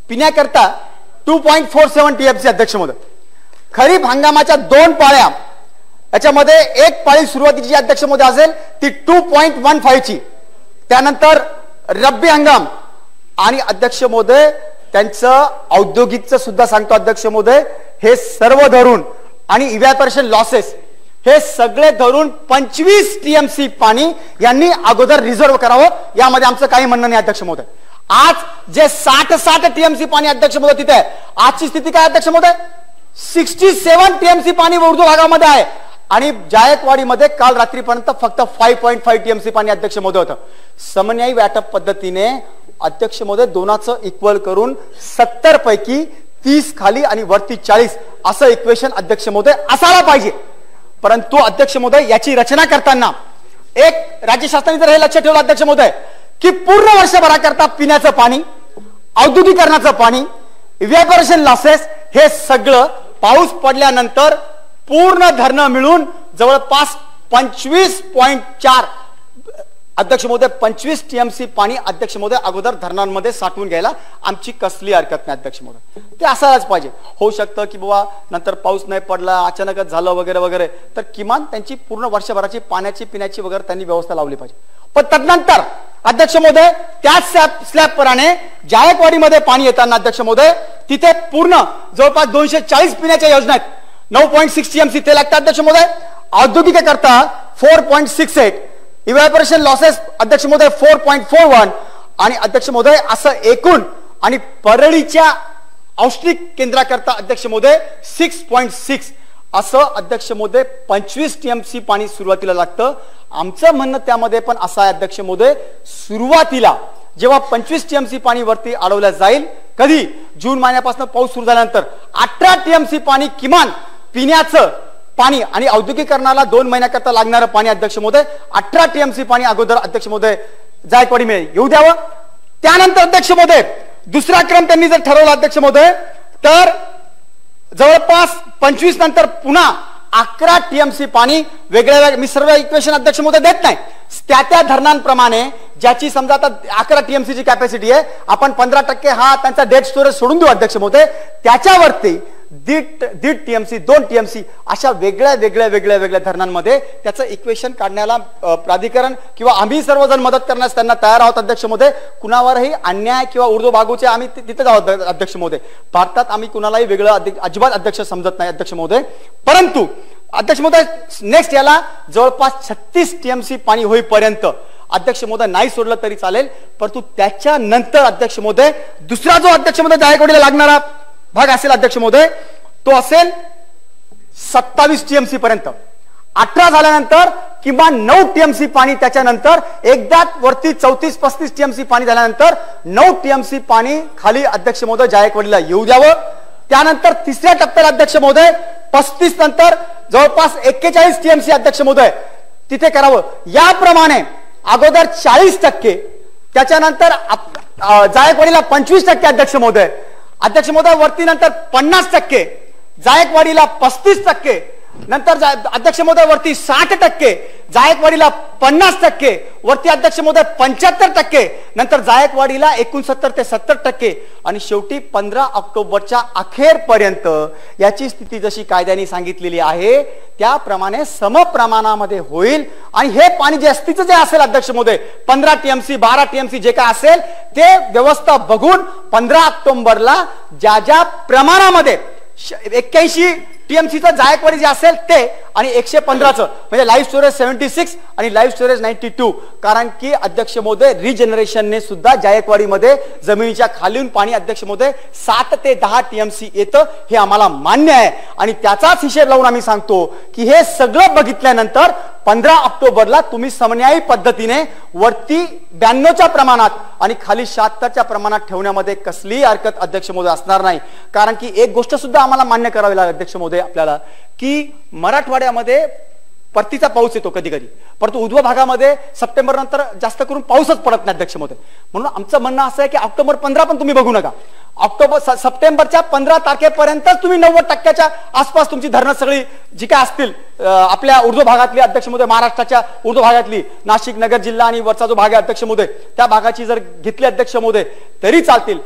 पिण्याकरता 2.47 TMC अध्यक्ष महोदय. खरीप हंगामाच्या 2 पाळ्या याच्यामध्ये एक पाळी सुरुवातीची अध्यक्ष महोदय असेल ती 2.15 ची, त्यानंतर रब्बी हंगाम आणि अध्यक्ष महोदय त्यांचं औद्योगिकचं सुद्धा सांगतो अध्यक्ष महोदय, हे सर्व धरून आणि इव्हॅपोरेशन लॉसेस हे सगळे धरून 25 टीएमसी पाणी यांनी अगोदर रिझर्व्ह करावं. यामध्ये आमचं काही म्हणणं नाही अध्यक्ष महोदय. आज जे 60 टीएमसी पाणी अध्यक्ष महोदय तिथे आहे, आजची स्थिती काय अध्यक्ष महोदय? 67 टीएमसी पाणी उर्दू भागामध्ये आहे आणि जायकवाडीमध्ये काल रात्रीपर्यंत फक्त 5.5 टीएमसी पाणी अध्यक्ष महोदय होतं. समन्यायी वाटप पद्धतीने अध्यक्ष महोदय दोनाचं इक्वल करून 70 पैकी 30 खाली आणि वरती 40 असं इक्वेशन अध्यक्ष महोदय असायला पाहिजे. परंतु अध्यक्ष महोदय याची रचना करताना एक राज्य शासनाने जर हे लक्ष ठेवलं अध्यक्ष महोदय की पूर्ण वर्षभराकरता पिण्याचं पाणी, औद्योगिकरणाचं पाणी, इव्हॅपोरेशन लॉसेस हे सगळं पाऊस पडल्यानंतर पूर्ण धरणं मिळून जवळपास 25.4 अध्यक्ष महोदय 25 टीएमसी पाणी अध्यक्ष महोदय अगोदर धरणांमध्ये साठवून घ्यायला आमची कसली हरकत नाही अध्यक्ष महोदय. ते असायलाच पाहिजे. होऊ शकतं की बाबा नंतर पाऊस नाही पडला, अचानकच झालं वगैरे वगैरे, तर किमान त्यांची पूर्ण वर्षभराची पाण्याची पिण्याची वगैरे त्यांनी व्यवस्था लावली पाहिजे. पण तदनंतर अध्यक्ष महोदय त्याच स्लॅबप्रमाणे जायकवाडीमध्ये पाणी येताना अध्यक्ष महोदय तिथे पूर्ण जवळपास 240 पिण्याच्या योजना आहेत. 9.6 टीएमसी ते लागतात अध्यक्ष महोदय. औद्योगिक करता 4.68, इव्हॅपोरेशन लॉसेस अध्यक्ष महोदय 4.41 आणि अध्यक्ष महोदय असं एकूण आणि परळीच्या औष्णिक केंद्राकरता अध्यक्ष महोदय 6.6 असं अध्यक्ष महोदय 25 टीएमसी पाणी सुरुवातीला लागतं. आमचं म्हणणं त्यामध्ये पण असं आहे अध्यक्ष महोदय, सुरुवातीला जेव्हा 25 टीएमसी पाणी वरती अडवलं जाईल, कधी जून महिन्यापासून पाऊस सुरू झाल्यानंतर 18 टीएमसी पाणी किमान पिण्याचं पाणी आणि औद्योगिकरणाला 2 महिन्याकरता लागणारं पाणी अध्यक्ष महोदय 18 टीएमसी पाणी अगोदर अध्यक्ष महोदय जायकवाडी मिळेल येऊ द्यावं. त्यानंतर अध्यक्ष महोदय दुसरा क्रम त्यांनी जर ठरवला अध्यक्ष महोदय तर जवळपास 25 नंतर पुन्हा 11 टीएमसी पाणी वेगळ्या मी सर्व इक्वेशन अध्यक्ष महोदय देत नाही, त्या धरणांप्रमाणे ज्याची समजा आता 11 टीएमसीची कॅपॅसिटी आहे, आपण 15% हा त्यांचा डेट स्टोरेज सोडून देऊ अध्यक्ष महोदय. त्याच्यावरती दीड टीएमसी 2 टीएमसी अशा वेगळ्या धरणांमध्ये त्याचं इक्वेशन काढण्याला प्राधिकरण किंवा आम्ही सर्वजण मदत करण्यास त्यांना तयार आहोत अध्यक्ष महोदय. कुणावरही अन्याय किंवा उर्दू भागोचे आम्ही तिथे जाऊ अध्यक्ष महोदय. भारतात आम्ही कुणालाही वेगळं अजिबात अध्यक्ष समजत नाही अध्यक्ष महोदय. परंतु अध्यक्ष महोदय नेक्स्ट याला जवळपास 36 टीएमसी पाणी होईपर्यंत अध्यक्ष महोदय नाही सोडलं तरी चालेल. परंतु त्याच्यानंतर अध्यक्ष महोदय दुसरा जो अध्यक्ष महोदय जायकवाडीला लागणारा भाग असेल अध्यक्ष महोदय तो असेल 27 टीएमसी पर्यंत. 18 झाल्यानंतर किंवा 9 टीएमसी पाणी, त्याच्यानंतर एकदा वरती 34-35 टीएमसी पाणी झाल्यानंतर 9 टीएमसी पाणी खाली अध्यक्ष महोदय जायकवाडीला येऊ द्यावं. त्यानंतर तिसऱ्या टप्प्यात अध्यक्ष महोदय 35 नंतर जवळपास 41 टीएमसी अध्यक्ष महोदय तिथे करावं. याप्रमाणे अगोदर 40%, त्याच्यानंतर जायकवाडीला 25% अध्यक्ष महोदय, अध्यक्ष महोदय वरती नंतर 50%, जायकवाडीला 35%, नंतर अध्यक्ष महोदय वरती 60%, जायकवाडीला 50%, वरती अध्यक्ष महोदय 75%, नंतर जायकवाडीला 69 ते 70% आणि शेवटी 15 ऑक्टोबरच्या अखेरपर्यंत याची स्थिती जशी कायद्याने सांगितलेली आहे त्याप्रमाणे समप्रमाणामध्ये होईल. आणि हे पाणी जास्तीचं जे असेल अध्यक्ष महोदय 15 टीएमसी 12 टीएमसी जे काय असेल ते व्यवस्था बघून 15 ऑक्टोबरला ज्या प्रमाणामध्ये 81 टीएमसीचं जायकवाडी जे असेल ते आणि 115चं म्हणजे लाईव्ह स्टोरेज 76 आणि लाईव्ह स्टोरेज 92. कारण की अध्यक्ष महोदय रिजनरेशनने सुद्धा जायकवाडीमध्ये जमिनीच्या खालील पाणी अध्यक्ष महोदय 7 ते 10 टीएमसी येतं, हे आम्हाला मान्य आहे. आणि त्याचाच हिशेब लावून आम्ही सांगतो की हे सगळं बघितल्यानंतर 15 ऑक्टोबरला तुम्ही समन्यायी पद्धतीने वरती 92च्या प्रमाणात आणि खाली 76च्या प्रमाणात ठेवण्यामध्ये कसलीही हरकत अध्यक्ष महोदय असणार नाही. कारण की एक गोष्ट सुद्धा आम्हाला मान्य करावी लागेल अध्यक्ष महोदय आपल्याला की मराठवाड्यामध्ये परतीचा पाऊस येतो कधी कधी, परंतु उजव्या भागामध्ये सप्टेंबर नंतर जास्त करून पाऊसच पडत नाही अध्यक्ष महोदय. म्हणून आमचं म्हणणं असं आहे की ऑक्टोबर 15 पण तुम्ही बघू नका, सप्टेंबरच्या 15 तारखेपर्यंतच तुम्ही 90% आसपास तुमची धरणं सगळी जी काय असतील आपल्या उर्दू भागातली अध्यक्ष महोदय, महाराष्ट्राच्या उर्दू भागातली नाशिक नगर जिल्हा आणि वरचा जो भाग आहे अध्यक्ष महोदय त्या भागाची जर घेतली अध्यक्ष महोदय तरी चालतील.